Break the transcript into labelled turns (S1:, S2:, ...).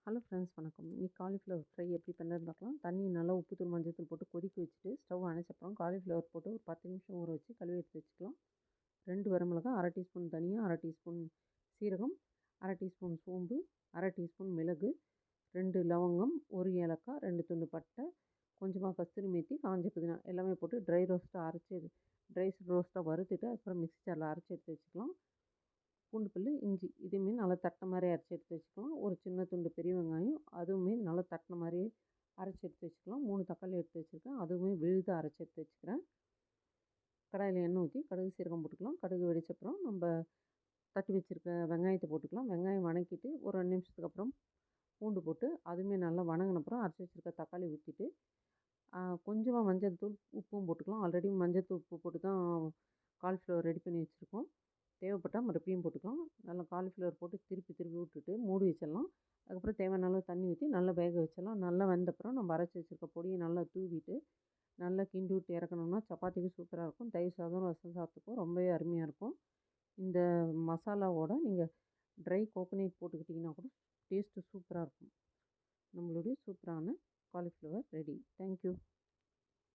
S1: Hello friends வணக்கம். இன்னைக்கு cauliflower fry எப்படி பண்ணுறதுன்னு பார்க்கலாம். தண்ணி நல்லா உப்புத்தூள் மஞ்சள்தூள் போட்டு கொதிக்க வச்சுட்டு ஸ்டவ் அணைச்சப்பறம் காலிஃப்ளவர் போட்டு ஒரு 10 நிமிஷம் ஊற வச்சு கழுவி எடுத்து வச்சுக்கலாம். 2 வரமிளகா, 1/2 டீஸ்பூன் தனியா, 1/2 டீஸ்பூன் சீரகம், 1/2 டீஸ்பூன் சோம்பு, 1/2 டீஸ்பூன் மிளகு, 2 லவங்கம், 1 ஏலக்காய், 2 துண்டு பட்டை, கொஞ்சமாக கஸ்தூரி மேத்தி, காஞ்ச புதினா எல்லாமே போட்டு ட்ரை ரோஸ்ட்டாக வறுத்துட்டு அப்புறம் மிக்ஸி ஜாரில் அரைச்சி எடுத்து வச்சுக்கலாம். பூண்டு பல், இஞ்சி இதுவுமே நல்லா தட்டின மாதிரி அரைச்சி எடுத்து வச்சுக்கலாம். ஒரு சின்ன துண்டு பெரிய வெங்காயம் அதுவுமே நல்லா தட்டின மாதிரி அரைச்சி எடுத்து வச்சுக்கலாம். 3 தக்காளி எடுத்து வச்சுருக்கேன், அதுவுமே விழுதாக அரைச்சி எடுத்து வச்சுக்கிறேன். கடாயில் எண்ணெய் ஊற்றி கடுகு சீரகம் போட்டுக்கலாம். கடுகு வெடிச்சப்புறம் நம்ம தட்டி வச்சுருக்க வெங்காயத்தை போட்டுக்கலாம். வெங்காயம் வணக்கிட்டு ஒரு 2 நிமிஷத்துக்கு அப்புறம் பூண்டு போட்டு அதுவுமே நல்லா வணங்கினப்புறம் அரைச்சி வச்சுருக்க தக்காளி ஊற்றிட்டு கொஞ்சமாக மஞ்சள் தூள் உப்பும் போட்டுக்கலாம். ஆல்ரெடி மஞ்சள் தூள் உப்பு போட்டு தான் காலிஃப்ளவர் ரெடி பண்ணி வச்சுருக்கோம். தேவைப்பட்டால் மறுபடியும் போட்டுக்கலாம். நல்லா காலிஃப்ளவர் போட்டு திருப்பி விட்டுட்டு மூடி வச்சிடலாம். அதுக்கப்புறம் தேவையான அளவு தண்ணி ஊற்றி நல்லா வேக வச்சிடலாம். நல்லா வெந்தப்புறம் நம்ம அரைச்சி வச்சுருக்க பொடியை நல்லா தூவிட்டு நல்லா கிண்டி விட்டு இறக்கணும்னா சப்பாத்திக்கு சூப்பராக இருக்கும். தயிர் சாதம், ரசம் சாதத்துக்கும் ரொம்பவே அருமையாக இருக்கும். இந்த மசாலாவோட நீங்கள் ட்ரை கோகோனட் போட்டுக்கிட்டிங்கன்னா கூட டேஸ்ட்டு சூப்பராக இருக்கும். நம்மளுடைய சூப்பரான காலிஃப்ளவர் ரெடி. தேங்க்யூ.